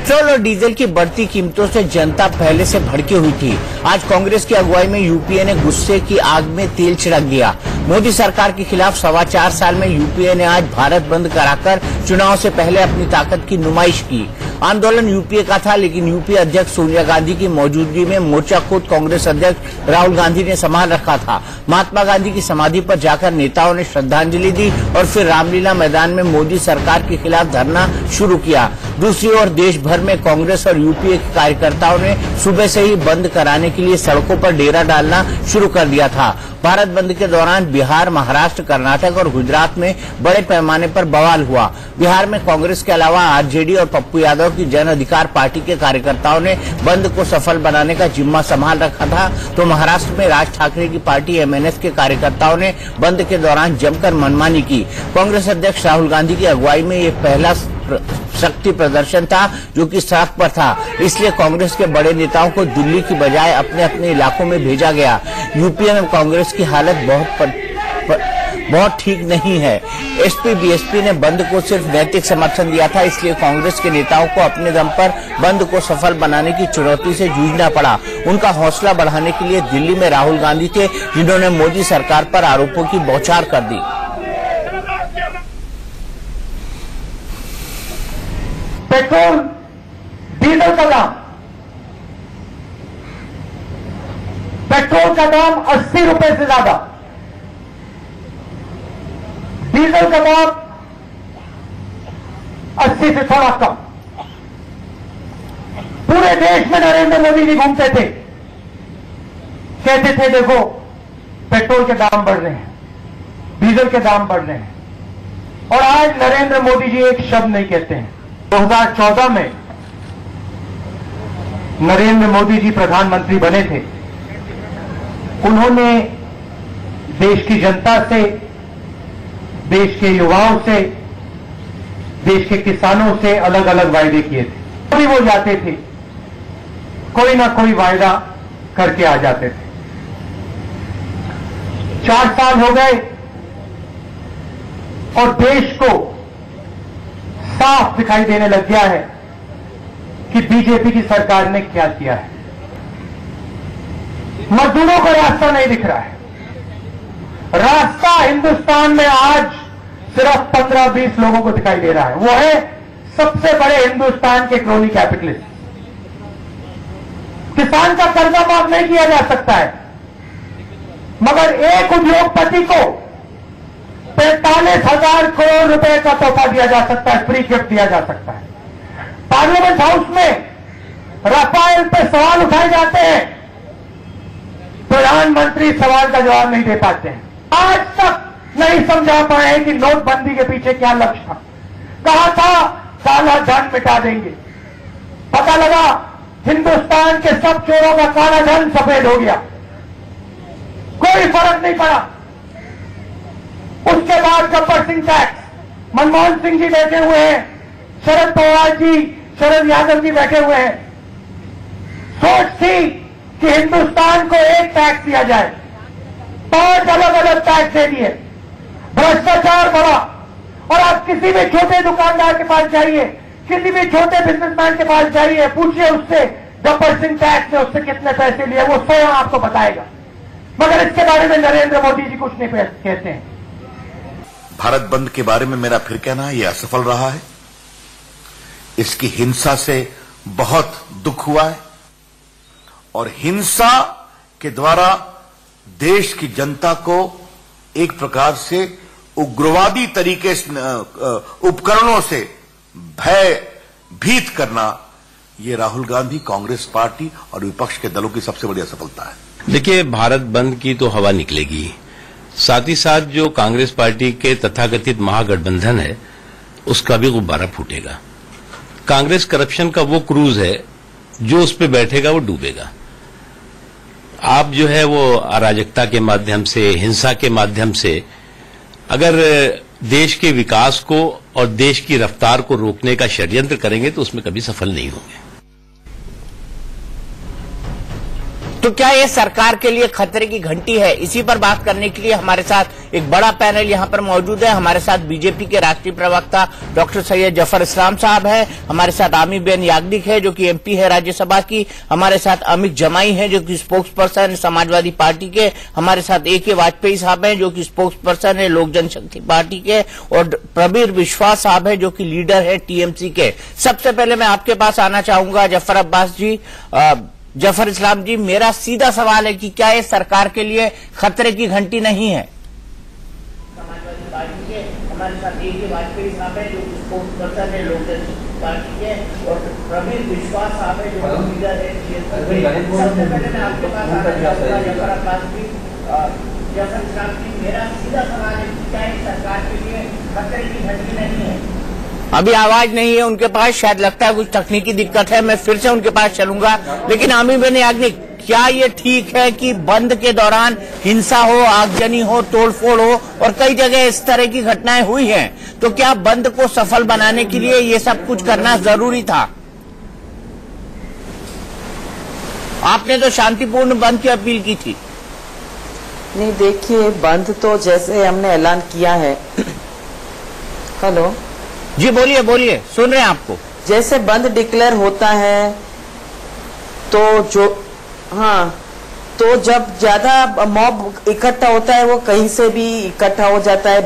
Petrol और diesel की बढ़ती कीमतों से जनता पहले से भड़की हुई थी। आज कांग्रेस की अगुवाई में यूपीए ने गुस्से की आग में तेल छिड़क दिया। मोदी सरकार के खिलाफ 4.25 साल में यूपीए ने आज भारत बंद कराकर चुनाव से पहले अपनी ताकत की नुमाइश की। आंदोलन यूपीए का था, लेकिन यूपीए अध्यक्ष सोनिया गांधी की मौजूदगी में मोर्चा खुद कांग्रेस अध्यक्ष राहुल गांधी ने संभाल रखा था। महात्मा गांधी की समाधि पर जाकर नेताओं ने श्रद्धांजलि दी और फिर रामलीला मैदान में मोदी सरकार के खिलाफ धरना शुरू किया। दूसरी ओर देश भर में कांग्रेस और यूपीए के कार्यकर्ताओं ने सुबह से ही बंद कराने के लिए सड़कों पर डेरा डालना शुरू कर दिया था। भारत बंद के दौरान बिहार, महाराष्ट्र, कर्नाटक और गुजरात में बड़े पैमाने पर बवाल हुआ। बिहार में कांग्रेस के अलावा आरजेडी और पप्पू यादव की जन अधिकार पार्टी के कार्यकर्ताओं ने बंद को सफल बनाने का जिम्मा संभाल रखा था, तो महाराष्ट्र में राज ठाकरे की पार्टी एमएनएस के कार्यकर्ताओं ने बंद के दौरान जमकर मनमानी की। कांग्रेस अध्यक्ष राहुल गांधी की अगुवाई में ये पहला शक्ति प्रदर्शन था जो कि सड़क पर था, इसलिए कांग्रेस के बड़े नेताओं को दिल्ली की बजाय अपने अपने इलाकों में भेजा गया। यूपीए में कांग्रेस की हालत बहुत ठीक नहीं है। एसपी बीएसपी ने बंद को सिर्फ नैतिक समर्थन दिया था, इसलिए कांग्रेस के नेताओं को अपने दम पर बंद को सफल बनाने की चुनौती से जूझना पड़ा। उनका हौसला बढ़ाने के लिए दिल्ली में राहुल गांधी थे, जिन्होंने मोदी सरकार पर आरोपों की बौछार कर दी। पेट्रोल डीजल का दाम, पेट्रोल का दाम 80 रुपए से ज्यादा, डीजल का दाम 80 से थोड़ा कम। पूरे देश में नरेंद्र मोदी जी घूमते थे, कहते थे देखो पेट्रोल के दाम बढ़ रहे हैं, डीजल के दाम बढ़ रहे हैं, और आज नरेंद्र मोदी जी एक शब्द नहीं कहते हैं। 2014 में नरेंद्र मोदी जी प्रधानमंत्री बने थे। उन्होंने देश की जनता से, देश के युवाओं से, देश के किसानों से अलग अलग वायदे किए थे। कभी वो जाते थे, कोई ना कोई वायदा करके आ जाते थे। 4 साल हो गए और देश को साफ दिखाई देने लग गया है कि बीजेपी की सरकार ने क्या किया है। मजदूरों को रास्ता नहीं दिख रहा है। रास्ता हिंदुस्तान में आज सिर्फ 15-20 लोगों को दिखाई दे रहा है, वो है सबसे बड़े हिंदुस्तान के क्रोनी कैपिटलिस्ट। किसान का कर्जा माफ नहीं किया जा सकता है, मगर एक उद्योगपति को 45,000 करोड़ रुपए का तोहफा दिया जा सकता है, फ्री गिफ्ट दिया जा सकता है। पार्लियामेंट हाउस में राफेल पे सवाल उठाए जाते हैं, प्रधानमंत्री सवाल का जवाब नहीं दे पाते हैं। आज तक नहीं समझा पाए कि नोटबंदी के पीछे क्या लक्ष्य था। कहा था काला धन मिटा देंगे, पता लगा हिंदुस्तान के सब चोरों का काला धन सफेद हो गया, कोई फर्क नहीं पड़ा। उसके बाद गब्बर सिंह टैक्स, मनमोहन सिंह जी बैठे हुए हैं, शरद पवार जी, शरद यादव जी बैठे हुए हैं। सोच थी कि हिंदुस्तान को एक टैक्स दिया जाए, 5 अलग अलग टैक्स दे दिए, भ्रष्टाचार बढ़ा। और आप किसी भी छोटे दुकानदार के पास जाइए, किसी भी छोटे बिजनेसमैन के पास जाइए, पूछिए उससे गब्बर सिंह टैक्स ने उससे कितने पैसे लिए, वो स्वयं आपको बताएगा। मगर इसके बारे में नरेंद्र मोदी जी कुछ नहीं कहते हैं। भारत बंद के बारे में मेरा फिर कहना है, यह असफल रहा है। इसकी हिंसा से बहुत दुख हुआ है और हिंसा के द्वारा देश की जनता को एक प्रकार से उग्रवादी तरीके से उपकरणों से भयभीत करना, यह राहुल गांधी, कांग्रेस पार्टी और विपक्ष के दलों की सबसे बड़ी असफलता है। देखिए, भारत बंद की तो हवा निकलेगी, साथ ही साथ जो कांग्रेस पार्टी के तथाकथित महागठबंधन है उसका भी गुब्बारा फूटेगा। कांग्रेस करप्शन का वो क्रूज है जो उस पर बैठेगा वो डूबेगा। आप जो है वो अराजकता के माध्यम से, हिंसा के माध्यम से अगर देश के विकास को और देश की रफ्तार को रोकने का षड्यंत्र करेंगे तो उसमें कभी सफल नहीं होंगे। तो क्या ये सरकार के लिए खतरे की घंटी है? इसी पर बात करने के लिए हमारे साथ एक बड़ा पैनल यहाँ पर मौजूद है। हमारे साथ बीजेपी के राष्ट्रीय प्रवक्ता डॉक्टर सैयद जफर इस्लाम साहब है, हमारे साथ आमी बेन याग्निक है जो कि एमपी है राज्यसभा की, हमारे साथ अमित जमाई है जो कि स्पोक्स पर्सन समाजवादी पार्टी के, हमारे साथ AK वाजपेयी साहब है जो कि स्पोक्स पर्सन है लोक जनशक्ति पार्टी के, और प्रबीर विश्वास साहब है जो कि लीडर है TMC के। सबसे पहले मैं आपके पास आना चाहूंगा जफर अब्बास जी, जफर इस्लाम जी, मेरा सीधा सवाल है कि क्या ये सरकार के लिए खतरे की घंटी नहीं है? समाजवादी पार्टी के हमारे साथ AK वाजपेयी साहब है जो स्पोक्स पर्सन है लोक जनशक्ति पार्टी के, और प्रबीर विश्वास साहब है जो लीडर है TMC के। सबसे पहले मैं आपके पास आना चाहूंगा जफर अब्बास जी, जफर इस्लाम जी, मेरा सीधा सवाल है कि क्या ये सरकार के लिए खतरे की घंटी नहीं है? अभी आवाज नहीं है उनके पास, शायद लगता है कुछ तकनीकी दिक्कत है, मैं फिर से उनके पास चलूंगा। लेकिन आमी बेन याग्निक, क्या ये ठीक है कि बंद के दौरान हिंसा हो, आगजनी हो, तोड़फोड़ हो और कई जगह इस तरह की घटनाएं हुई हैं, तो क्या बंद को सफल बनाने के लिए ये सब कुछ करना जरूरी था? आपने तो शांतिपूर्ण बंद की अपील की थी। नहीं, देखिए, बंद तो जैसे हमने ऐलान किया है। हेलो जी, बोलिए बोलिए, सुन रहे हैं आपको। जैसे बंद डिक्लेयर होता है तो जब ज्यादा मॉब इकट्ठा होता है वो कहीं से भी इकट्ठा हो जाता है।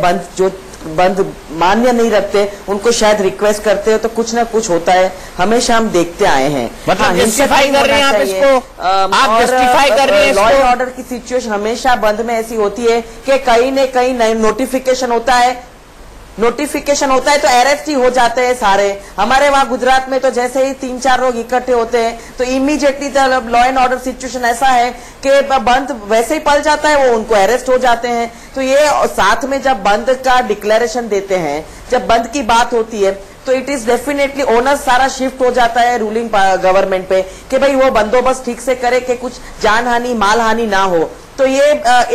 बंद मान्य नहीं रखते, उनको शायद रिक्वेस्ट करते हो तो कुछ ना कुछ होता है, हमेशा हम देखते आए हैं। मतलब जस्टिफाई कर रहे हैं आप इसको, आप जस्टिफाई कर रहे हैं। लॉ एंड ऑर्डर की सिचुएशन हमेशा बंद में ऐसी होती है कि कहीं न कहीं नोटिफिकेशन होता है तो अरेस्ट ही हो जाते हैं सारे। हमारे वहाँ गुजरात में तो जैसे ही 3-4 लोग इकट्ठे होते हैं तो immediately law and order situation ऐसा है कि बंद वैसे ही पल जाता है, वो उनको अरेस्ट हो जाते हैं। तो ये साथ में जब बंद का डिक्लेरेशन देते हैं, जब बंद की बात होती है तो इट इज डेफिनेटली ओनर्स सारा शिफ्ट हो जाता है रूलिंग गवर्नमेंट पे कि भाई वो बंदोबस्त ठीक से करे कि कुछ जान हानि माल हानि ना हो। तो ये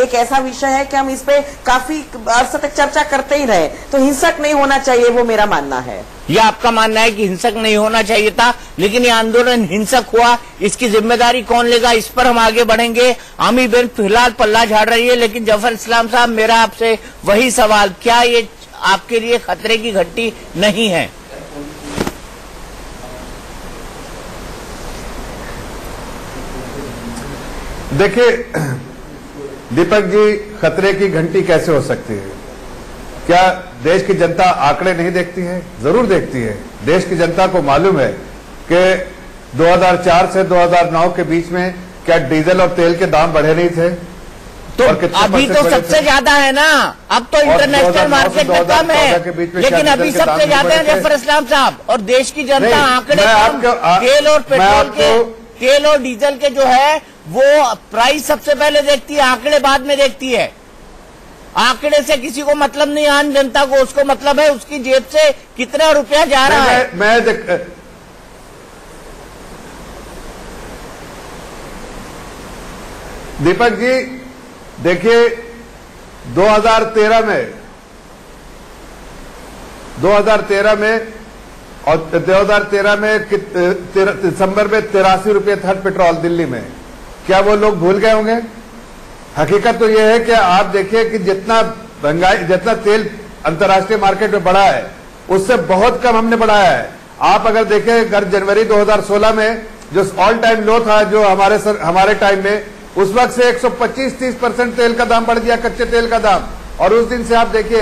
एक ऐसा विषय है कि हम इस पे काफी अर्से तक चर्चा करते ही रहे। तो हिंसक नहीं होना चाहिए, वो मेरा मानना है। ये आपका मानना है कि हिंसक नहीं होना चाहिए था, लेकिन ये आंदोलन हिंसक हुआ, इसकी जिम्मेदारी कौन लेगा, इस पर हम आगे बढ़ेंगे। आमी बेन फिलहाल पल्ला झाड़ रही है, लेकिन जफर इस्लाम साहब, मेरा आपसे वही सवाल, क्या ये आपके लिए खतरे की घंटी नहीं है? देखिए दीपक जी, खतरे की घंटी कैसे हो सकती है? क्या देश की जनता आंकड़े नहीं देखती है? जरूर देखती है। देश की जनता को मालूम है कि 2004 से 2009 के बीच में क्या डीजल और तेल के दाम बढ़े नहीं थे? तो अभी तो सबसे ज्यादा है ना, अब तो इंटरनेशनल मार्केट में कम है, लेकिन अभी सबसे ज्यादा है जफर इस्लाम साहब। और देश की जनता आंकड़े तेल और पेट्रोल के, तेल और डीजल के जो है वो प्राइस सबसे पहले देखती है, आंकड़े बाद में देखती है। आंकड़े से किसी को मतलब नहीं, आम जनता को उसको मतलब है उसकी जेब से कितना रुपया जा रहा है। दीपक जी देखिए, 2013 में और 2013 में दिसंबर में 83 रुपये था पेट्रोल दिल्ली में। क्या वो लोग भूल गए होंगे? हकीकत तो यह है कि आप देखिए कि जितना महंगाई, जितना तेल अंतर्राष्ट्रीय मार्केट में बढ़ा है उससे बहुत कम हमने बढ़ाया है। आप अगर देखें, अगर जनवरी 2016 में जो ऑल टाइम लो था जो हमारे टाइम में, उस वक्त से 125-30% तेल का दाम बढ़ गया, कच्चे तेल का दाम। और उस दिन से आप देखिए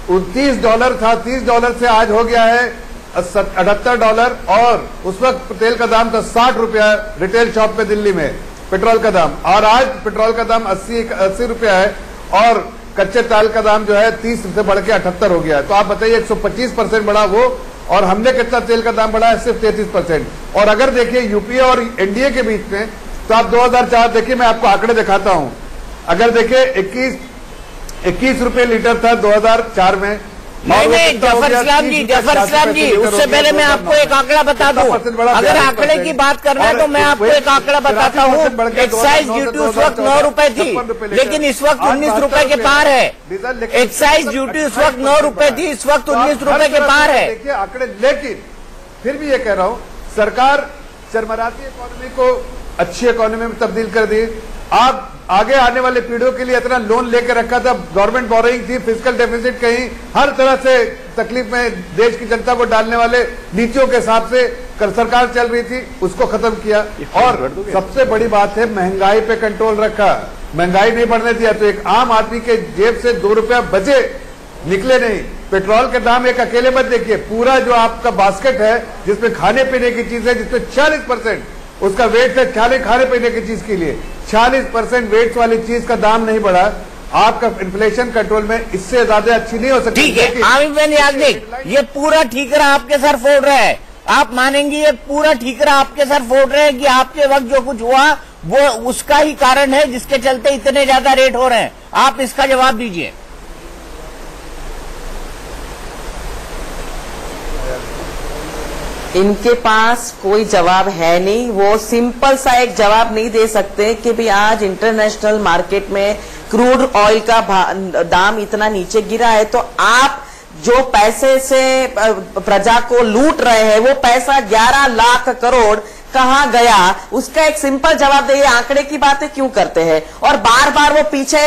$30 था, $30 से आज हो गया है $78। और उस वक्त तेल का दाम था 60 रुपया रिटेल शॉप पे दिल्ली में पेट्रोल का दाम, और आज पेट्रोल का दाम 80 रुपया है और कच्चे तेल का दाम जो है 30 से बढ़ के 78 हो गया है। तो आप बताइए 125% बढ़ा वो, और हमने कितना तेल का दाम बढ़ा है? सिर्फ 33%। और अगर देखिए यूपीए और एनडीए के बीच में, तो आप 2004 देखिए, मैं आपको आंकड़े दिखाता हूं। अगर देखिए 21 रुपए लीटर था 2004 में। नहीं, जफर इस्लाम जी, उससे पहले मैं आपको एक आंकड़ा बता दूं। अगर आंकड़े की बात करना है तो मैं आपको एक आंकड़ा बताता हूं। एक्साइज ड्यूटी उस वक्त 9 रुपए थी, लेकिन इस वक्त 19 रुपए के पार है। एक्साइज ड्यूटी उस वक्त 9 रुपए थी, इस वक्त 19 रुपए के पार है। देखिए आंकड़े, लेकिन फिर भी ये कह रहा हूं, सरकार चरमराती इकोनॉमी को अच्छी इकोनॉमी में तब्दील कर दी। आप आगे आने वाले पीढ़ियों के लिए इतना लोन लेकर रखा था, गवर्नमेंट बोरोइंग थी, फिजिकल डेफिसिट कहीं हर तरह से तकलीफ में देश की जनता को डालने वाले नीतियों के हिसाब से सरकार चल रही थी, उसको खत्म किया। और सबसे बड़ी बात है, महंगाई पे कंट्रोल रखा, महंगाई नहीं बढ़ने दिया। तो एक आम आदमी के जेब से 2 रुपया बचे, निकले नहीं। पेट्रोल के दाम एक अकेले मत देखिए, पूरा जो आपका बास्केट है जिसमें खाने पीने की चीज है, जिसमें 40% उसका वेट है, खाने पीने की चीज के लिए 40% वेट वाली चीज का दाम नहीं बढ़ा। आपका इन्फ्लेशन कंट्रोल में इससे ज्यादा अच्छी नहीं हो सकती। ठीक है आमिर याज्ञिक, ये पूरा ठीकरा आपके सर फोड़ रहा है, आप मानेंगे ये पूरा ठीकरा आपके सर फोड़ रहे हैं कि आपके वक्त जो कुछ हुआ वो उसका ही कारण है जिसके चलते इतने ज्यादा रेट हो रहे हैं। आप इसका जवाब दीजिए। इनके पास कोई जवाब है नहीं, वो सिंपल सा एक जवाब नहीं दे सकते कि भी आज इंटरनेशनल मार्केट में क्रूड ऑयल का दाम इतना नीचे गिरा है, तो आप जो पैसे से प्रजा को लूट रहे हैं वो पैसा 11 लाख करोड़ कहां गया, उसका एक सिंपल जवाब दे। आंकड़े की बातें क्यों करते हैं और बार बार वो पीछे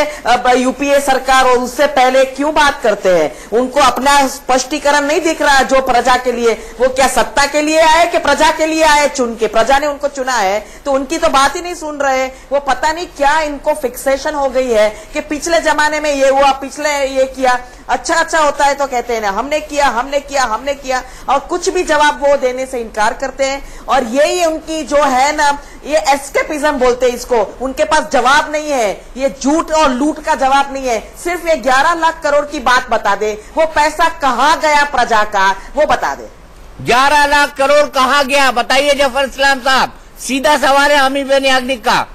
यूपीए सरकार और उससे पहले क्यों बात करते हैं? उनको अपना स्पष्टीकरण नहीं दिख रहा जो प्रजा के लिए, वो क्या सत्ता के लिए आए कि प्रजा के लिए आए? चुन के प्रजा ने उनको चुना है तो उनकी तो बात ही नहीं सुन रहे। वो पता नहीं क्या इनको फिक्सेशन हो गई है कि पिछले जमाने में ये हुआ, पिछले ये किया, अच्छा होता है तो कहते हैं ना हमने किया और कुछ भी जवाब वो देने से इनकार करते हैं। और यही उनकी जो है ना, ये एस्केपिज्म बोलते हैं इसको, उनके पास जवाब नहीं है, ये झूठ और लूट का जवाब नहीं है। सिर्फ ये 11 लाख करोड़ की बात बता दे, वो पैसा कहां गया प्रजा का वो बता दे। 11 लाख करोड़ कहां गया बताइए जफर इस्लाम साहब। सीधा सवाल है आमिर याज्ञिक का।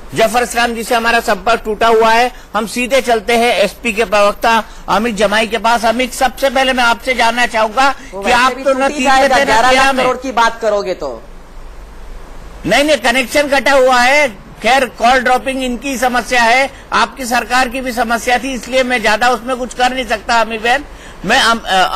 जफर इस्लाम जी से हमारा संपर्क टूटा हुआ है, हम सीधे चलते हैं एसपी के प्रवक्ता अमित जमाई के पास। अमित, सबसे पहले मैं आपसे जानना चाहूंगा कि आप तो न 11 लाख करोड़ की बात करोगे तो नहीं, कनेक्शन कटा हुआ है। खैर, कॉल ड्रॉपिंग इनकी समस्या है, आपकी सरकार की भी समस्या थी, इसलिए मैं ज्यादा उसमें कुछ कर नहीं सकता। अमित बहन, मैं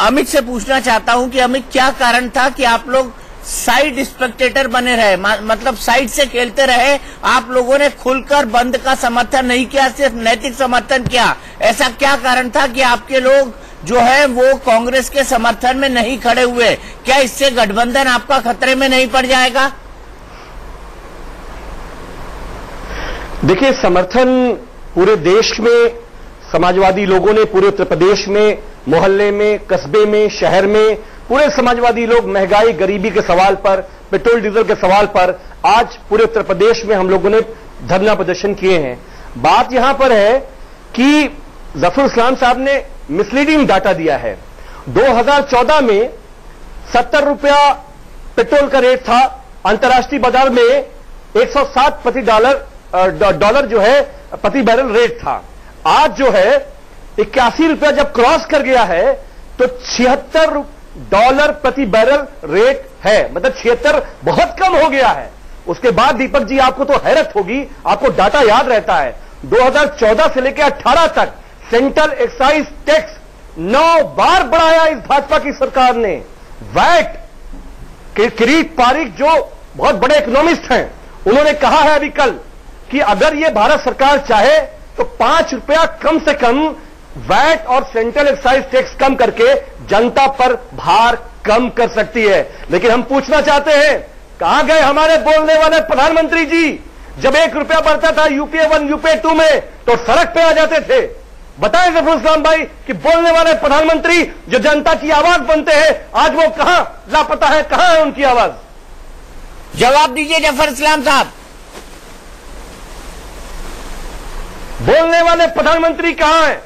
अमित से पूछना चाहता हूं कि अमित, क्या कारण था कि आप लोग साइड स्पेक्टेटर बने रहे, मतलब साइड से खेलते रहे? आप लोगों ने खुलकर बंद का समर्थन नहीं किया, सिर्फ नैतिक समर्थन किया। ऐसा क्या कारण था कि आपके लोग जो है वो कांग्रेस के समर्थन में नहीं खड़े हुए? क्या इससे गठबंधन आपका खतरे में नहीं पड़ जाएगा? देखिए, समर्थन पूरे देश में समाजवादी लोगों ने, पूरे उत्तर प्रदेश में, मोहल्ले में, कस्बे में, शहर में, पूरे समाजवादी लोग महंगाई, गरीबी के सवाल पर, पेट्रोल डीजल के सवाल पर आज पूरे उत्तर प्रदेश में हम लोगों ने धरना प्रदर्शन किए हैं। बात यहां पर है कि जफर इस्लाम साहब ने मिसलीडिंग डाटा दिया है। 2014 में 70 रुपया पेट्रोल का रेट था, अंतर्राष्ट्रीय बाजार में 107 प्रति डॉलर जो है प्रति बैरल रेट था। आज जो है 81 रुपया जब क्रॉस कर गया है तो $76 प्रति बैरल रेट है, मतलब 76 बहुत कम हो गया है। उसके बाद दीपक जी आपको तो हैरत होगी, आपको डाटा याद रहता है 2014 से लेकर 18 तक सेंट्रल एक्साइज टैक्स 9 बार बढ़ाया इस भाजपा की सरकार ने। वैट, किरीट पारिक जो बहुत बड़े इकोनॉमिस्ट हैं, उन्होंने कहा है अभी कल कि अगर ये भारत सरकार चाहे तो 5 रुपया कम से कम वैट और सेंट्रल एक्साइज टैक्स कम करके जनता पर भार कम कर सकती है। लेकिन हम पूछना चाहते हैं, कहां गए हमारे बोलने वाले प्रधानमंत्री जी? जब 1 रुपया बढ़ता था यूपीए 1 यूपीए 2 में तो सड़क पे आ जाते थे। बताएं जफर इस्लाम भाई कि बोलने वाले प्रधानमंत्री जो जनता की आवाज बनते हैं, आज वो कहां लापता है, कहां है उनकी आवाज? जवाब दीजिए जफर इस्लाम साहब। बोलने वाले प्रधानमंत्री कहां हैं?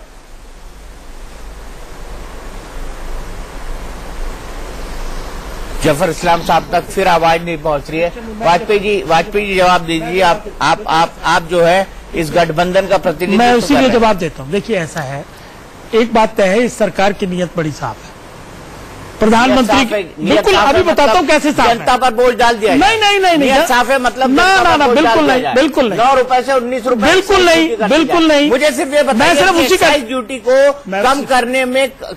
जफर इस्लाम साहब तक फिर आवाज नहीं पहुंच रही है। वाजपेयी जी जवाब दीजिए। आप जो है इस गठबंधन का प्रतिनिधित्व। मैं उसी के जवाब देता हूं। देखिए, ऐसा है, एक बात तय है, इस सरकार की नीयत बड़ी साफ है। प्रधानमंत्री बिल्कुल, अभी बताता हूँ कैसे साफ है। जनता पर बोझ डाल दिया। नहीं साफ है, मतलब ना, बिल्कुल नहीं, बिल्कुल नहीं। 9 रुपए से 19 रुपए, बिल्कुल नहीं। मुझे सिर्फ ये बताइए, मैं सिर्फ उसी का ड्यूटी को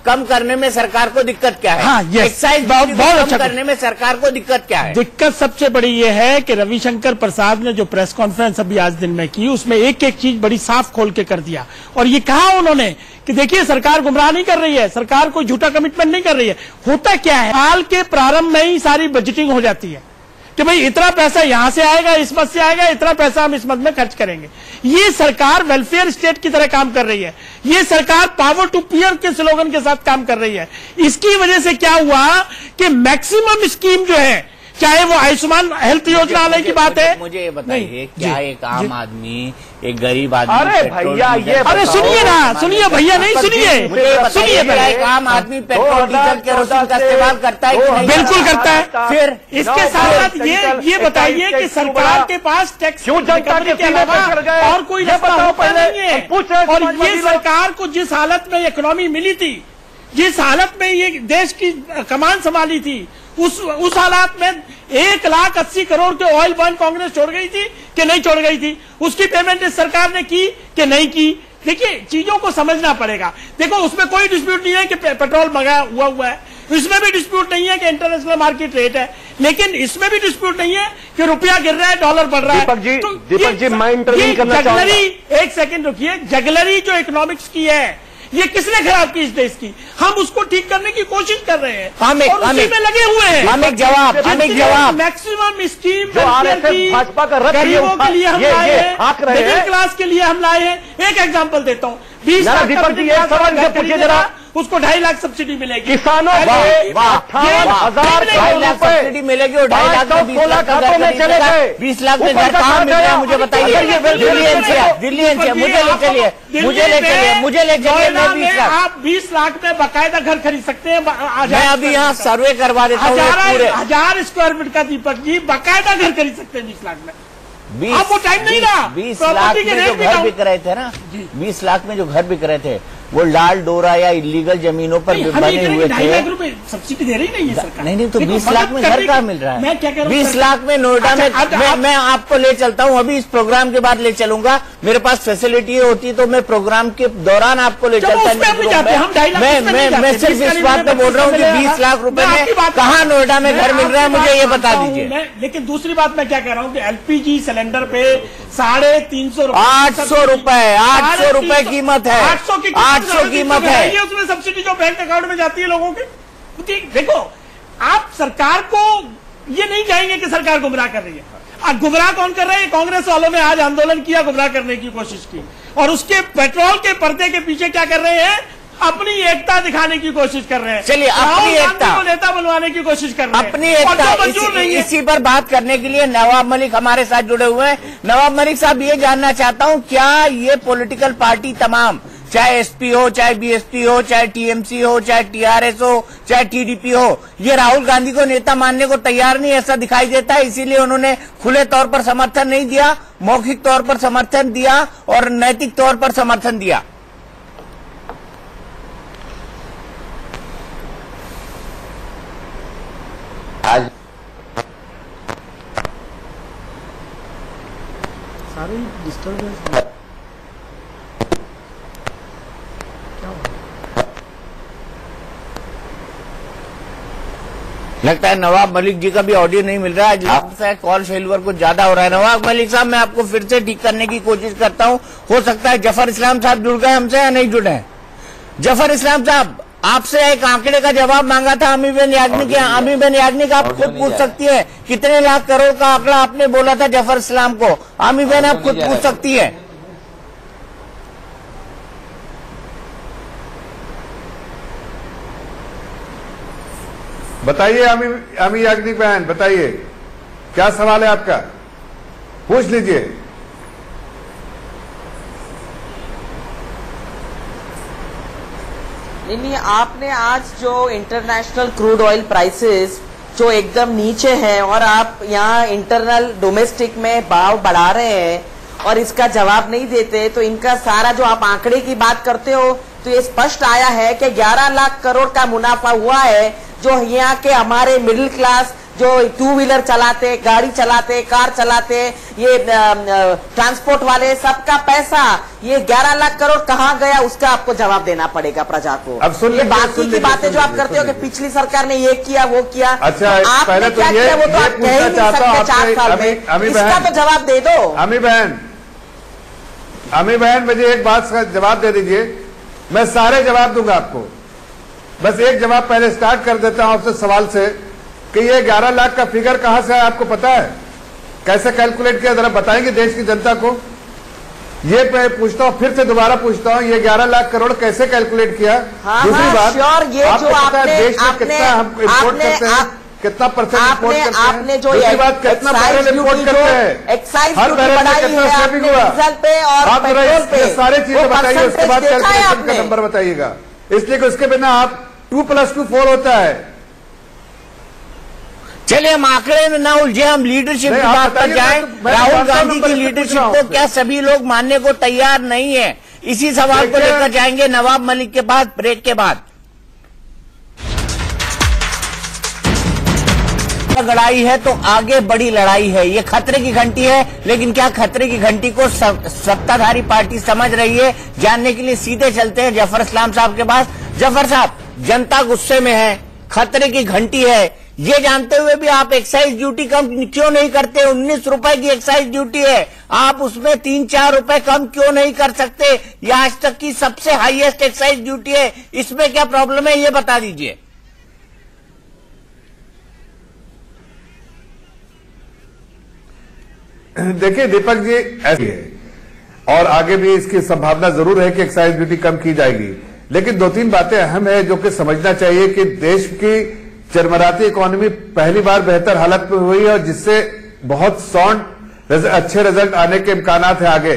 कम करने में सरकार को दिक्कत क्या है? हाँ, एक्साइज बहुत अच्छा करने में सरकार को दिक्कत क्या है? दिक्कत सबसे बड़ी ये है कि रविशंकर प्रसाद ने जो प्रेस कॉन्फ्रेंस अभी आज दिन में की, उसमें एक एक चीज बड़ी साफ खोल के कर दिया और ये कहा उन्होंने कि देखिए सरकार गुमराह नहीं कर रही है, सरकार कोई झूठा कमिटमेंट नहीं कर रही है। होता क्या है, साल के प्रारंभ में ही सारी बजटिंग हो जाती है कि भाई इतना पैसा यहां से आएगा, इस मद से आएगा, इतना पैसा हम इस मद में खर्च करेंगे। ये सरकार वेलफेयर स्टेट की तरह काम कर रही है, ये सरकार पावर टू पीयर के स्लोगन के साथ काम कर रही है। इसकी वजह से क्या हुआ कि मैक्सिमम स्कीम जो है, चाहे वो आयुष्मान हेल्थ योजना वाले की बात है। मुझे ये बताइए, क्या एक आम आदमी, एक गरीब आदमी, अरे भैया ये, अरे सुनिए ना, सुनिए भैया, नहीं सुनिए एक आम आदमी पेट्रोल डीजल केरोसिन का इस्तेमाल करता है? बिल्कुल करता है। फिर इसके साथ ये बताइए कि सरकार के पास टैक्स क्यों जनता के अलावा और कोई रास्ता होता नहीं है। और ये सरकार को जिस हालत में इकोनॉमी मिली थी, जिस हालत में ये देश की कमान संभाली थी, उस हालात में 1,80,000 करोड़ के ऑयल बॉन्ड कांग्रेस छोड़ गई थी कि नहीं छोड़ गई थी? उसकी पेमेंट इस सरकार ने की कि नहीं की? देखिए, चीजों को समझना पड़ेगा। देखो, उसमें कोई डिस्प्यूट नहीं है कि पेट्रोल मंगा हुआ है, इसमें भी डिस्प्यूट नहीं है कि इंटरनेशनल मार्केट रेट है, लेकिन इसमें भी डिस्प्यूट नहीं है कि रुपया गिर रहा है, डॉलर बढ़ रहा है। दीपक जी मैं इंटरव्यू करना चाहूंगा। एक सेकंड रुकिए। जगलरी जो इकोनॉमिक्स की है, ये किसने खराब की इस देश की? हम उसको ठीक करने की कोशिश कर रहे हैं और उसी में लगे हुए हैं। हम एक जवाब मैक्सिमम स्कीम जो आरएसएस भाजपा का रथ गरीबों के लिए हम लाए हैं, मिडिल क्लास के लिए हम लाए हैं। एक एग्जांपल देता हूँ, 20 लाख दीपक जी एक सवाल पूछिए जरा, उसको 2.5 लाख सब्सिडी मिलेगी। किसानों को 58,000 सब्सिडी मिलेगी और 2.5 लाख में 20 लाख का घर चले गए। 20 लाख में घर कहाँ मिल रहा है? मुझे बताइए। दिल्ली एनसीआर मुझे ले चलिए। आप 20 लाख में बाकायदा घर खरीद सकते हैं। मैं अभी यहाँ सर्वे करवा देता हूँ। 1000 स्क्वायर फीट का दीपक जी बाकायदा घर खरीद सकते हैं 20 लाख में। अब वो टाइम नहीं रहा। 20 लाख में जो घर बिक रहे थे ना, 20 लाख में जो घर बिक रहे थे, वो लाल डोरा या इलीगल जमीनों पर बने हुए थे। 2.5 लाख रुपए सब्सिडी दे रही नहीं है सरकार। नहीं तो 20 लाख में घर कहाँ मिल रहा है? मैं क्या कह रहा हूँ, 20 लाख में नोएडा में मैं आपको ले चलता हूँ। अभी इस प्रोग्राम के बाद ले चलूंगा। मेरे पास फैसिलिटी होती तो मैं प्रोग्राम के दौरान आपको ले चलता। मैं सिर्फ इस बात पे बोल रहा हूँ कि 20 लाख रुपए में कहाँ नोएडा में घर मिल रहा है, मुझे ये बता दीजिए। लेकिन दूसरी बात मैं क्या कह रहा हूँ कि एलपीजी सिलेंडर पे 350 रुपए, 800 रुपए कीमत है। 800 कीमत है। उसमें सब्सिडी जो बैंक अकाउंट में जाती है लोगों के। देखो, आप सरकार को ये नहीं कहेंगे कि सरकार गुमराह कर रही है। अब गुमराह कौन कर रहा है? कांग्रेस वालों ने आज आंदोलन किया, गुमराह करने की कोशिश की, और उसके पेट्रोल के पर्दे के पीछे क्या कर रहे हैं? अपनी एकता दिखाने की कोशिश कर रहे हैं। चलिए, अपनी एकता को नेता बनवाने की कोशिश कर रहे हैं। अपनी एकता इसी पर बात करने के लिए नवाब मलिक हमारे साथ जुड़े हुए हैं। नवाब मलिक साहब, ये जानना चाहता हूँ, क्या ये पॉलिटिकल पार्टी तमाम, चाहे एसपी हो, चाहे बीएसपी हो, चाहे टीएमसी हो, चाहे टीआरएस हो, चाहे टीडीपी हो, ये राहुल गांधी को नेता मानने को तैयार नहीं, ऐसा दिखाई देता है? इसीलिए उन्होंने खुले तौर पर समर्थन नहीं दिया, मौखिक तौर पर समर्थन दिया और नैतिक तौर पर समर्थन दिया। आज सारे डिस्टर्बेंस लगता है नवाब मलिक जी का भी ऑडियो नहीं मिल रहा है। लगता है कॉल फेल्यूर कुछ ज्यादा हो रहा है। नवाब मलिक साहब, मैं आपको फिर से ठीक करने की कोशिश करता हूं। हो सकता है जफर इस्लाम साहब जुड़ गए हमसे या नहीं जुड़े हैं। जफर इस्लाम साहब, आपसे एक आंकड़े का जवाब मांगा था अमी बेन याग्निक। अमी बेन याग्निक आप खुद पूछ सकती है कितने लाख करोड़ का आंकड़ा आपने बोला था जफर इस्लाम को। अमी बेन आप खुद पूछ सकती है। बताइए अमी याग्निक बहन, बताइए क्या सवाल है आपका, पूछ लीजिए। नहीं, आपने आज जो इंटरनेशनल क्रूड ऑयल प्राइसेस जो एकदम नीचे हैं और आप यहाँ इंटरनल डोमेस्टिक में भाव बढ़ा रहे हैं और इसका जवाब नहीं देते, तो इनका सारा जो आप आंकड़े की बात करते हो तो ये स्पष्ट आया है कि 11 लाख करोड़ का मुनाफा हुआ है जो यहाँ के हमारे मिडिल क्लास जो 2 व्हीलर चलाते, गाड़ी चलाते, कार चलाते, ये ट्रांसपोर्ट वाले, सबका पैसा ये 11 लाख करोड़ कहाँ गया, उसका आपको जवाब देना पड़ेगा प्रजा को। अब सुन ये बाकी की बातें जो आप करते हो कि पिछली सरकार ने ये किया वो किया, अच्छा, आपने क्या किया वो तो आप कह ही नहीं सकते 4 साल में, इसका तो जवाब दे दो। अमी बहन मुझे एक बात का जवाब दे दीजिए, मैं सारे जवाब दूंगा आपको, बस एक जवाब पहले स्टार्ट कर देता हूं आपसे सवाल से कि ये 11 लाख का फिगर कहां से है, आपको पता है? कैसे कैलकुलेट किया, जरा बताएंगे देश की जनता को। ये मैं पूछता हूं, फिर से दोबारा पूछता हूं, ये 11 लाख करोड़ कैसे कैलकुलेट किया? दूसरी बात, आपको पता है देश में कितना हम इम्पोर्ट करते हैं, कितना परसेंट इम्पोर्ट करते हैं? आपने जो दूसरी बात, कितना बैरल इम्पोर्ट करते हैं? एक्साइज हर बैरल में कितना सेविंग हुआ? डीजल पे और आप पेट्रोल पे सारी चीजें बताइए, उसके बाद कैलकुलेशन का आपने नंबर बताइएगा, इसलिए कि उसके बिना आप 2+2 होता है। चलिए हम आंकड़े में ना उलझे, हम लीडरशिप की बात पर जाएं। राहुल गांधी की लीडरशिप को क्या सभी लोग मानने को तैयार नहीं है? इसी सवाल को लेकर जाएंगे नवाब मलिक के पास ब्रेक के बाद। लड़ाई है तो आगे बड़ी लड़ाई है, ये खतरे की घंटी है, लेकिन क्या खतरे की घंटी को सत्ताधारी पार्टी समझ रही है? जानने के लिए सीधे चलते हैं जफर इस्लाम साहब के पास। जफर साहब, जनता गुस्से में है, खतरे की घंटी है, ये जानते हुए भी आप एक्साइज ड्यूटी कम क्यों नहीं करते? 19 रुपए की एक्साइज ड्यूटी है, आप उसमें 3-4 रुपए कम क्यों नहीं कर सकते? ये आज तक की सबसे हाईएस्ट एक्साइज ड्यूटी है, इसमें क्या प्रॉब्लम है, ये बता दीजिए। देखिए दीपक जी, ऐसी है और आगे भी इसकी संभावना जरूर है कि एक्साइज ड्यूटी कम की जाएगी, लेकिन 2-3 बातें अहम है जो कि समझना चाहिए कि देश की चरमराती इकोनॉमी पहली बार बेहतर हालत में हुई है और जिससे बहुत साउंड अच्छे रिजल्ट आने के इम्कानात है आगे,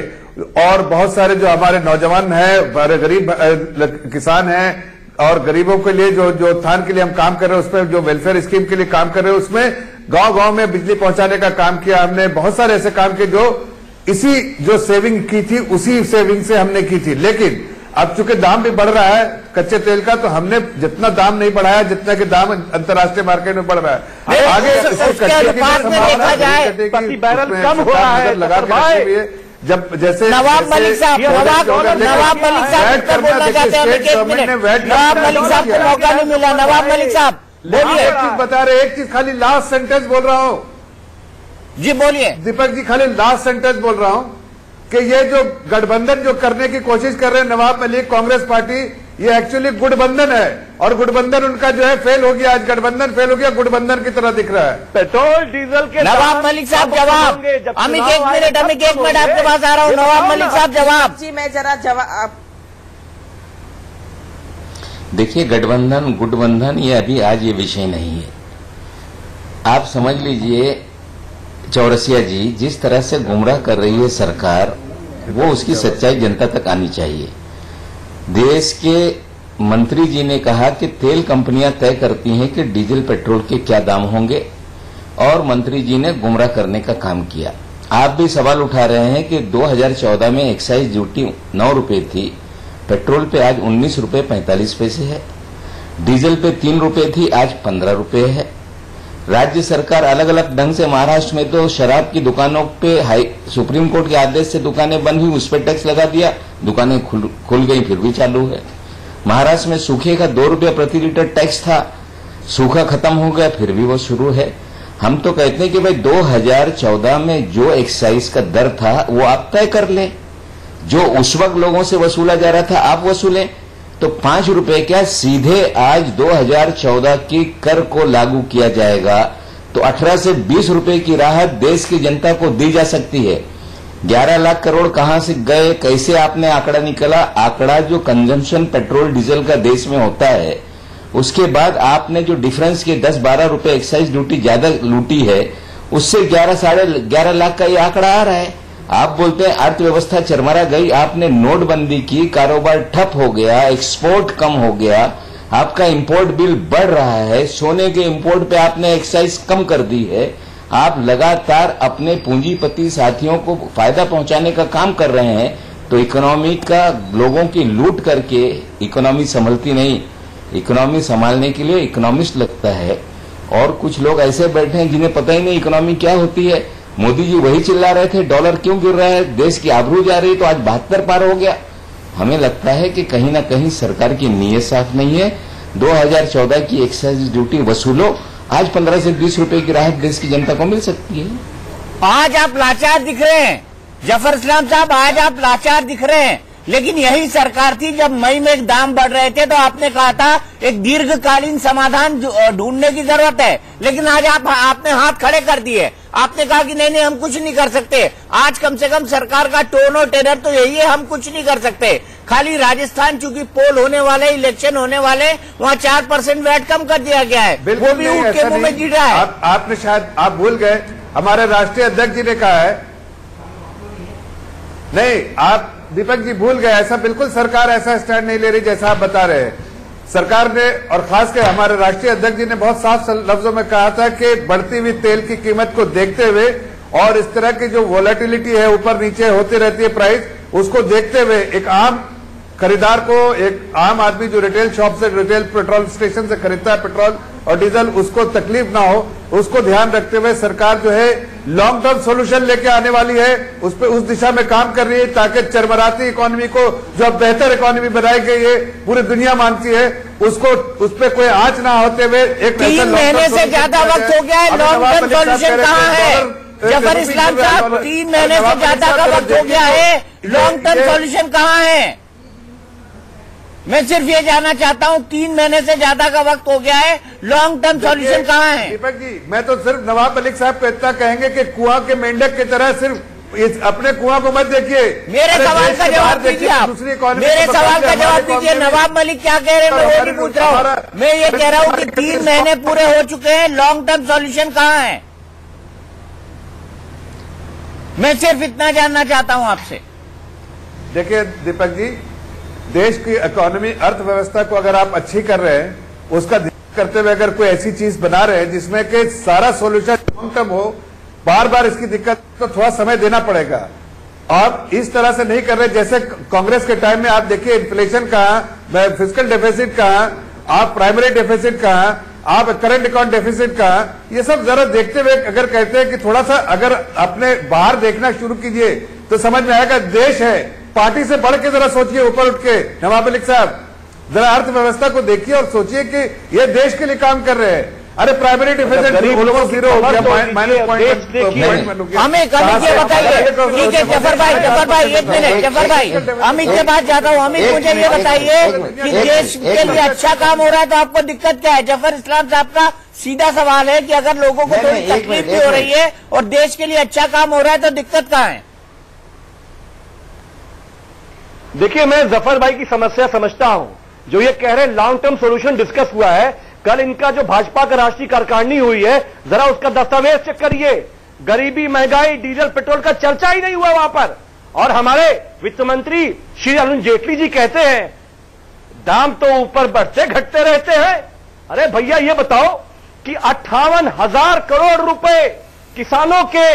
और बहुत सारे जो हमारे नौजवान हैं, हमारे गरीब किसान हैं और गरीबों के लिए जो उत्थान के लिए हम काम कर रहे हैं, उसमें जो वेलफेयर स्कीम के लिए काम कर रहे हैं, उसमें गांव-गांव में बिजली पहुंचाने का काम किया हमने, बहुत सारे ऐसे काम किए जो इसी जो सेविंग की थी उसी सेविंग से हमने की थी। लेकिन अब चूंकि दाम भी बढ़ रहा है कच्चे तेल का, तो हमने जितना दाम नहीं बढ़ाया जितना कि दाम अंतर्राष्ट्रीय मार्केट में बढ़ रहा है। आगे प्रति बैरल कम हो रहा है लगा जब जैसे नवाब मलिक साहब उत्तर बोलना चाहते हैं, नवाब मलिक साहब को मौका नहीं मिला। नवाब मलिक साहब बोलिए। एक चीज बता रहे, एक चीज खाली लास्ट सेंटेंस बोल रहा हूं जी, बोलिए दीपक जी, खाली लास्ट सेंटेंस बोल रहा हूं कि ये जो गठबंधन जो करने की कोशिश कर रहे हैं नवाब मलिक कांग्रेस पार्टी, ये एक्चुअली गुटबंधन है और गुटबंधन उनका जो है फेल हो गया। आज गठबंधन फेल हो गया, गुटबंधन की तरह दिख रहा है। पेट्रोल डीजल के नवाब मलिक साहब जवाब, अमित एक मिनट आपके पास आ रहा हूँ। नवाब मलिक साहब जवाब। जी मैं जरा जवाब। देखिए, गठबंधन गुटबंधन ये अभी आज ये विषय नहीं है। आप समझ लीजिए चौरसिया जी, जिस तरह से गुमराह कर रही है सरकार, वो उसकी सच्चाई जनता तक आनी चाहिए। देश के मंत्री जी ने कहा कि तेल कंपनियां तय करती हैं कि डीजल पेट्रोल के क्या दाम होंगे, और मंत्री जी ने गुमराह करने का काम किया। आप भी सवाल उठा रहे हैं कि 2014 में एक्साइज ड्यूटी 9 रुपए थी, पेट्रोल पे आज 19 रुपए 45 पैसे है, डीजल पे 3 रुपए थी, आज 15 रुपए है। राज्य सरकार अलग अलग ढंग से, महाराष्ट्र में तो शराब की दुकानों पे सुप्रीम कोर्ट के आदेश से दुकानें बंद हुई, उस पर टैक्स लगा दिया, दुकानें खुल गई, फिर भी चालू है। महाराष्ट्र में सूखे का 2 रुपया प्रति लीटर टैक्स था, सूखा खत्म हो गया, फिर भी वो शुरू है। हम तो कहते हैं कि भाई 2014 में जो एक्साइज का दर था वो आप तय कर लें, जो उस वक्त लोगों से वसूला जा रहा था आप वसूलें। तो 5 रुपए क्या सीधे आज 2014 की कर को लागू किया जाएगा तो 18 से 20 रुपए की राहत देश की जनता को दी जा सकती है। 11 लाख करोड़ कहां से गए, कैसे आपने आंकड़ा निकला? आंकड़ा जो कंजम्पशन पेट्रोल डीजल का देश में होता है, उसके बाद आपने जो डिफरेंस के 10-12 रुपए एक्साइज ड्यूटी ज्यादा लूटी है, उससे 11-11.5 लाख का ये आंकड़ा आ रहा है। आप बोलते हैं अर्थव्यवस्था चरमरा गई, आपने नोटबंदी की, कारोबार ठप हो गया, एक्सपोर्ट कम हो गया, आपका इंपोर्ट बिल बढ़ रहा है, सोने के इंपोर्ट पे आपने एक्साइज कम कर दी है, आप लगातार अपने पूंजीपति साथियों को फायदा पहुंचाने का काम कर रहे हैं, तो इकोनॉमी का लोगों की लूट करके इकोनॉमी संभलती नहीं। इकोनॉमी संभालने के लिए इकोनॉमिस्ट लगता है, और कुछ लोग ऐसे बैठे हैं जिन्हें पता ही नहीं इकोनॉमी क्या होती है। मोदी जी वही चिल्ला रहे थे डॉलर क्यों गिर रहा है, देश की आबरू जा रही, तो आज 72 पार हो गया। हमें लगता है कि कहीं ना कहीं सरकार की नीयत साफ नहीं है। 2014 की एक्साइज ड्यूटी वसूलो, आज 15 से 20 रुपए की राहत देश की जनता को मिल सकती है। आज आप लाचार दिख रहे हैं जफर इस्लाम साहब, आज आप लाचार दिख रहे हैं, लेकिन यही सरकार थी जब मई में दाम बढ़ रहे थे तो आपने कहा था एक दीर्घकालीन समाधान ढूंढने की जरूरत है, लेकिन आज आपने हाथ खड़े कर दिए। आपने कहा कि नहीं हम कुछ नहीं कर सकते। आज कम से कम सरकार का टोन और टेनर तो यही है, हम कुछ नहीं कर सकते। खाली राजस्थान चूंकि पोल होने वाले, इलेक्शन होने वाले, वहाँ 4% वैट कम कर दिया गया है, वो भी उठ के मुंह में गिर रहा है। आपने शायद आप भूल गए, हमारे राष्ट्रीय अध्यक्ष जी ने कहा है, नहीं आप दीपक जी भूल गए, ऐसा बिल्कुल सरकार ऐसा स्टैंड नहीं ले रही जैसा आप बता रहे हैं। सरकार ने और खासकर हमारे राष्ट्रीय अध्यक्ष जी ने बहुत साफ लफ्जों में कहा था कि बढ़ती हुई तेल की कीमत को देखते हुए और इस तरह की जो वोलेटिलिटी है, ऊपर नीचे होती रहती है प्राइस, उसको देखते हुए एक आम खरीदार को, एक आम आदमी जो रिटेल शॉप से, रिटेल पेट्रोल स्टेशन से खरीदता है पेट्रोल और डीजल, उसको तकलीफ ना हो, उसको ध्यान रखते हुए सरकार जो है लॉन्ग टर्म सॉल्यूशन लेके आने वाली है, उस पे उस दिशा में काम कर रही है ताकि चरमराती इकोनॉमी को, जो अब बेहतर इकोनॉमी बनाई गई है, पूरी दुनिया मानती है, उसको उस पे कोई आंच ना होते हुए एक 3 महीने से ज्यादा वक्त हो गया है, लॉन्ग टर्म सॉल्यूशन कहाँ है जफर इस्लाम साहब? 3 महीने से ज्यादा का वक्त हो गया है, लॉन्ग टर्म सॉल्यूशन कहाँ है? मैं सिर्फ ये जानना चाहता हूँ, 3 महीने से ज्यादा का वक्त हो गया है, लॉन्ग टर्म सॉल्यूशन कहाँ है? दीपक जी, मैं तो सिर्फ नवाब मलिक साहब को इतना कहेंगे कि कुआं के मेंढक की तरह सिर्फ इस अपने कुआं को मत देखिए। मेरे सवाल का जवाब दीजिए आप, मेरे सवाल का जवाब दीजिए। नवाब मलिक क्या कह रहे हैं मैं वो नहीं पूछ रहा हूँ, मैं ये कह रहा हूँ कि 3 महीने पूरे हो चुके हैं, लॉन्ग टर्म सॉल्यूशन कहाँ है? मैं सिर्फ इतना जानना चाहता हूँ आपसे। देखिए दीपक जी, देश की इकोनॉमी, अर्थव्यवस्था को अगर आप अच्छी कर रहे हैं, उसका ध्यान करते हुए अगर कोई ऐसी चीज बना रहे हैं जिसमें कि सारा सॉल्यूशन लॉन्ग टर्म हो, बार बार इसकी दिक्कत, तो थोड़ा समय देना पड़ेगा। आप इस तरह से नहीं कर रहे जैसे कांग्रेस के टाइम में। आप देखिए इन्फ्लेशन कहाँ, फिस्कल डेफिसिट कहाँ, आप प्राइमरी डेफिसिट कहाँ, आप करंट अकाउंट डेफिसिट कहाँ, ये सब जरा देखते हुए अगर कहते हैं कि थोड़ा सा अगर अपने बाहर देखना शुरू कीजिए तो समझ में आएगा। देश है, पार्टी से बढ़ के जरा सोचिए, ऊपर उठ के। नवाब मलिक साहब जरा अर्थव्यवस्था को देखिए और सोचिए कि ये देश के लिए काम कर रहे हैं। अरे प्राइमरी डिफिसिट ऑलमोस्ट 0 हो गया, -0.1। अमित ये बताइए, ठीक है जफर भाई 1 मिनट, जफर भाई अमित के पास जाता हूँ। अमित मुझे ये बताइए कि देश के लिए अच्छा काम हो रहा है तो आपको दिक्कत क्या है? जफर इस्लाम साहब का सीधा सवाल है कि अगर लोगों को थोड़ी तकलीफ भी हो रही है और देश के लिए अच्छा काम हो रहा है तो दिक्कत कहाँ है? देखिए, मैं जफर भाई की समस्या समझता हूं। जो ये कह रहे हैं लॉन्ग टर्म सॉल्यूशन डिस्कस हुआ है, कल इनका जो भाजपा का राष्ट्रीय कार्यकारिणी हुई है, जरा उसका दस्तावेज चेक करिए। गरीबी, महंगाई, डीजल, पेट्रोल का चर्चा ही नहीं हुआ वहां पर। और हमारे वित्त मंत्री श्री अरुण जेटली जी कहते हैं दाम तो ऊपर बढ़ते घटते रहते हैं। अरे भैया ये बताओ कि 58,000 करोड़ रुपए किसानों के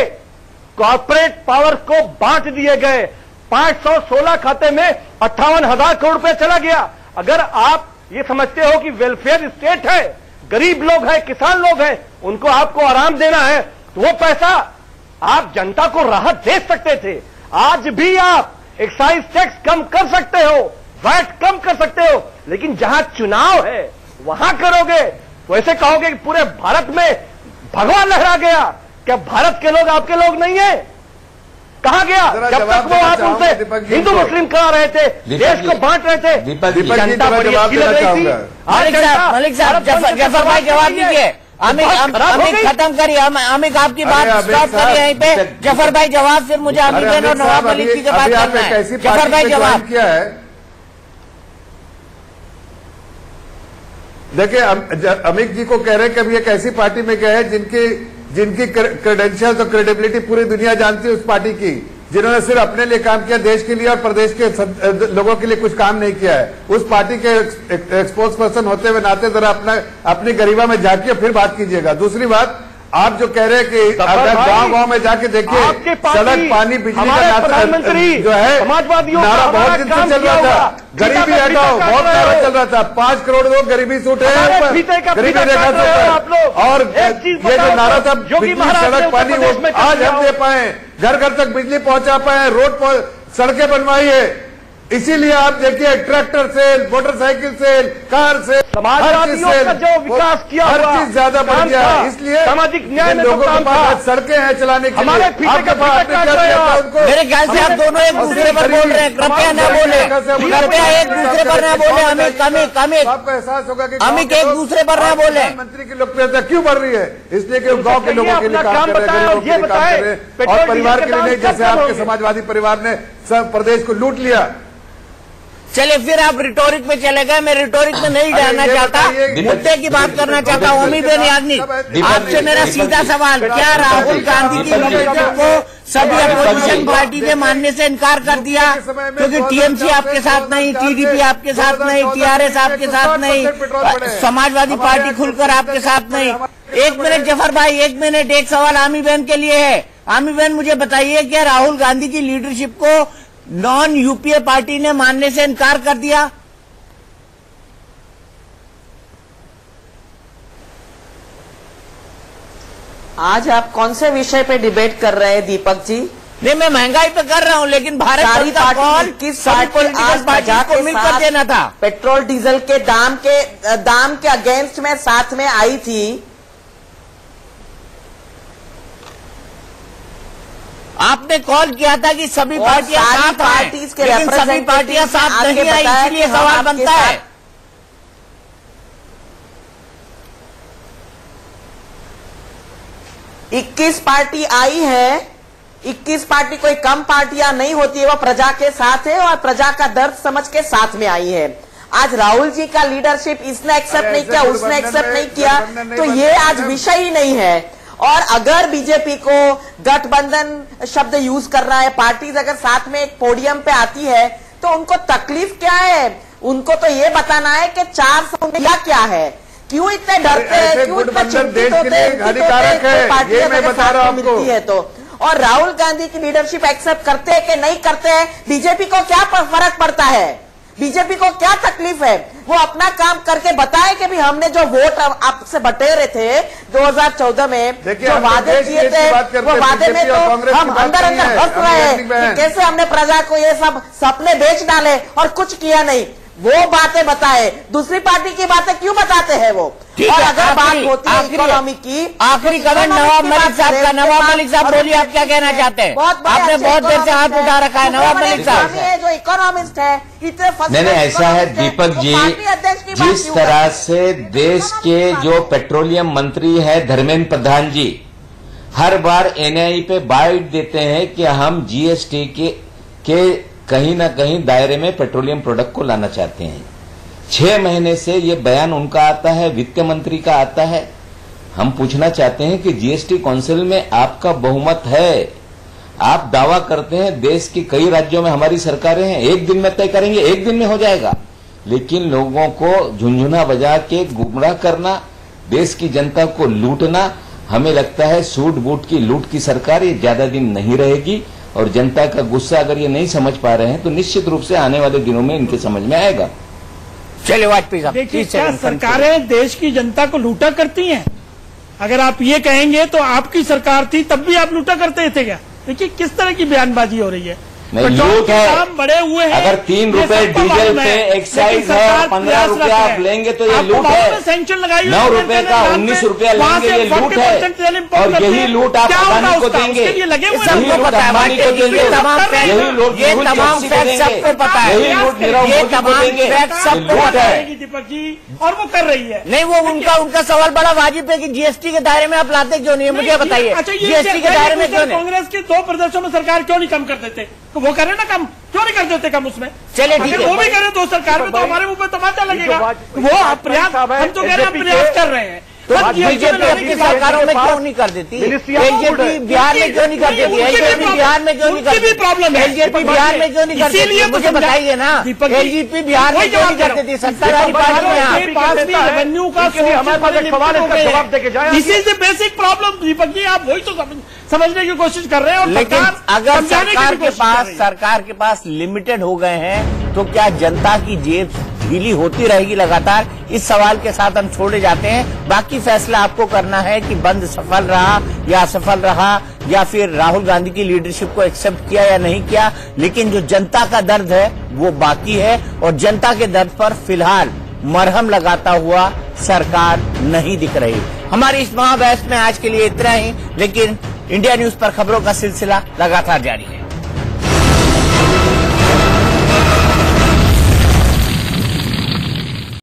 कॉर्पोरेट पावर को बांट दिए गए, 516 खाते में 58,000 करोड़ रुपए चला गया। अगर आप ये समझते हो कि वेलफेयर स्टेट है, गरीब लोग हैं, किसान लोग हैं, उनको आपको आराम देना है, तो वो पैसा आप जनता को राहत दे सकते थे। आज भी आप एक्साइज टैक्स कम कर सकते हो, वैट कम कर सकते हो, लेकिन जहां चुनाव है वहां करोगे। वैसे कहोगे कि पूरे भारत में भगवा लहरा गया, क्या भारत के लोग आपके लोग नहीं है? कहा गया? जब तक वो आप उनसे हिंदू मुस्लिम करा रहे थे, देश को बांट रहे थे, जनता बड़ी अच्छी लग रही थी। मलिक साहब जफर भाई जवाब दीजिए। अमित खत्म करिए, अमित आपकी बात स्टॉप करिए यहीं पे। जफर भाई जवाब, फिर मुझे अमित बहन और नवाब मलिक जी के बात करना है। जफर भाई जवाब क्या है? देखिए, अमित जी को कह रहे हैं कि अभी एक ऐसी पार्टी में गए हैं जिनकी क्रेडेंशियल्स और क्रेडिबिलिटी पूरी दुनिया जानती है उस पार्टी की, जिन्होंने सिर्फ अपने लिए काम किया, देश के लिए और प्रदेश के लोगों के लिए कुछ काम नहीं किया है। उस पार्टी के स्पोक्स पर्सन होते हुए नाते जरा अपनी गरिमा में झांकिए, फिर बात कीजिएगा। दूसरी बात, आप जो कह रहे हैं कि अगर गांव-गांव में जाके देखिए सड़क, पानी, बिजली का प्रधानमंत्री जो है समाजवादियों नारा बहुत दिन से चल रहा था, गरीबी हटाओ, बहुत नारा चल रहा था, 5 करोड़ लोग गरीबी से उठे हैं, गरीबी रेखा से ऊपर। और ये जो नारा था बिजली, सड़क, पानी, वो आज हम दे पाए, घर घर तक बिजली पहुंचा पाए, रोड पर सड़कें बनवाई है। इसीलिए आप देखिए ट्रैक्टर से, मोटरसाइकिल से, कार से, समाजवादियों का जो विकास किया हर चीज ज्यादा बढ़ गया है। इसलिए सामाजिक न्याय में लोगों के पास सड़कें हैं चलाने के लिए। आपके पास मेरे ख्याल से आप दोनों एक दूसरे पर बोल रहे हैं, कृपया न बोले, कृपया एक दूसरे पर न बोले। अमित आपको एहसास होगा कि अमित एक दूसरे पर न बोले। मंत्री की लोकप्रियता क्यों बढ़ रही है? इसलिए कि गांव के लोगों के लिए काम कर रहे हैं, गरीबों के लिए काम कर रहे हैं, और परिवार के लिए नहीं, जैसे आपके समाजवादी परिवार ने सब प्रदेश को लूट लिया। चले फिर आप रिटोरिक में चले गए। मैं रिटोरिक में नहीं जाना चाहता, मुद्दे की बात करना चाहता हूँ। अमीबेन याग्निक, आपसे मेरा सीधा सवाल, क्या राहुल गांधी की लीडरशिप को सभी अपोजिशन पार्टी ने मानने से इनकार कर दिया? क्योंकि टीएमसी आपके साथ नहीं, टीडीपी आपके साथ नहीं, टीआरएस आपके साथ नहीं, समाजवादी पार्टी खुलकर आपके साथ नहीं। 1 मिनट जफर भाई, 1 मिनट, एक सवाल अमीबेन के लिए है। अमीबेन मुझे बताइए, क्या राहुल गांधी की लीडरशिप को नॉन यूपीए पार्टी ने मानने से इनकार कर दिया? आज आप कौन से विषय पे डिबेट कर रहे हैं दीपक जी? नहीं, मैं महंगाई पे कर रहा हूं, लेकिन भारत सारी का कॉल किस पार्टी को मिलकर देना था। पेट्रोल डीजल के दाम के अगेंस्ट में साथ में आई थी। आपने कॉल किया था कि सभी पार्टियां साथ आए, लेकिन सभी पार्टियां साथ नहीं आई, इसलिए सवाल बनता है। इक्कीस पार्टी आई है, 21 पार्टी कोई कम पार्टियां नहीं होती है, वो प्रजा के साथ है और प्रजा का दर्द समझ के साथ में आई है। आज राहुल जी का लीडरशिप इसने एक्सेप्ट नहीं किया, उसने एक्सेप्ट नहीं किया, तो ये आज विषय ही नहीं है। और अगर बीजेपी को गठबंधन शब्द यूज कर रहा है, पार्टीज अगर साथ में एक पोडियम पे आती है, तो उनको तकलीफ क्या है? उनको तो ये बताना है कि 400 क्या है, क्यों इतने डरते हैं, क्यों इतना चिंतित होते हैं पार्टियां मिलती है तो। और राहुल गांधी की लीडरशिप एक्सेप्ट करते हैं कि नहीं करते हैं, बीजेपी को क्या फर्क पड़ता है? बीजेपी को क्या तकलीफ है? वो अपना काम करके बताए कि भी हमने जो वोट आपसे बटेरे थे 2014 में, जो वादे किए थे, वो वादे में तो हम अंदर अंदर हंस रहे हैं कि कैसे हमने प्रजा को ये सब सपने बेच डाले और कुछ किया नहीं। वो बातें बताए, दूसरी पार्टी की बातें क्यों बताते हैं वो? और अगर बात होती है इकोनॉमी की, आखिरी कमेंट नवाब मलिक साहब का। नवाब मलिक साहब बोलिए, आप क्या कहना चाहते हैं? आपने बहुत देर से हाथ उठा रखा है। नवाब मलिक साहब जो इकोनॉमिस्ट है, इतने नहीं, ऐसा है दीपक जी, जिस तरह से देश के जो पेट्रोलियम मंत्री है धर्मेंद्र प्रधान जी हर बार एनआई पे बाइट देते हैं कि हम जीएसटी के कहीं ना कहीं दायरे में पेट्रोलियम प्रोडक्ट को लाना चाहते हैं। 6 महीने से ये बयान उनका आता है, वित्त मंत्री का आता है। हम पूछना चाहते हैं कि जीएसटी काउंसिल में आपका बहुमत है, आप दावा करते हैं देश के कई राज्यों में हमारी सरकारें हैं, एक दिन में तय करेंगे, एक दिन में हो जाएगा, लेकिन लोगों को झुंझुना बजा के गुमराह करना, देश की जनता को लूटना, हमें लगता है सूट बूट की लूट की सरकार ये ज्यादा दिन नहीं रहेगी। और जनता का गुस्सा अगर ये नहीं समझ पा रहे हैं तो निश्चित रूप से आने वाले दिनों में इनके समझ में आएगा। चलिए वाजपेयी साहब, देखिए क्या सरकारें देश की जनता को लूटा करती हैं? अगर आप ये कहेंगे तो आपकी सरकार थी तब भी आप लूटा करते थे क्या? देखिए किस तरह की बयानबाजी हो रही है। नहीं, लूट है। दाम बढ़े हुए हैं, अगर 3 रुपए डीजल पे एक्साइज है, 15 रुपया आप लेंगे तो ये लूट है। सेंक्शन लगाई 9 रुपए का 19 रुपया लेंगे, ये लूट है। और यही लूट आप अदानी को देंगे, यही लूट अंबानी को देंगे, यही लूट सबको पता है, यही लूट नीरव मोदी को देंगे, लूट है दीपक जी, और वो कर रही है। नहीं, वो उनका सवाल बड़ा वाजिब है कि जीएसटी के दायरे में आप लाते क्यों नहीं है, मुझे बताइए। जीएसटी के दायरे में क्यों नहीं? कांग्रेस के 2 प्रदेशों में सरकार क्यों नहीं कम कर देते? तो वो करें ना कम, क्यों नहीं कर देते कम उसमें? चलिए ठीक है, वो भी करें तो सरकार में, तो हमारे मुंह पे तमाचा लगेगा। वो प्रयास, हम तो कह रहे हैं प्रयास कर रहे हैं। तो बीजेपी अपनी सरकारों में क्यों नहीं कर देती? एलजेपी बिहार में क्यों नहीं कर देती? एलजेपी बिहार में क्यों नहीं कर देती? प्रॉब्लम है एलजेपी बिहार में क्यों नहीं कर देती? मुझे बताइए ना, एलजेपी बिहार में क्यों नहीं कर देती? सत्ताधारी पार्टी में पास भी रेवेन्यू का हमारे पास एक सवाल है, इसका जवाब देके जाए। This is the basic problem Deepak ji, आप वही तो समझने की कोशिश कर रहे हैं। और लेकिन अगर सरकार के पास लिमिटेड हो गए हैं तो क्या जनता की जेब ढीली होती रहेगी लगातार? इस सवाल के साथ हम छोड़े जाते हैं। बाकी फैसला आपको करना है कि बंद सफल रहा या असफल रहा, या फिर राहुल गांधी की लीडरशिप को एक्सेप्ट किया या नहीं किया। लेकिन जो जनता का दर्द है वो बाकी है, और जनता के दर्द पर फिलहाल मरहम लगाता हुआ सरकार नहीं दिख रही। हमारी इस महाबहस में आज के लिए इतना ही, लेकिन इंडिया न्यूज पर खबरों का सिलसिला लगातार जारी है।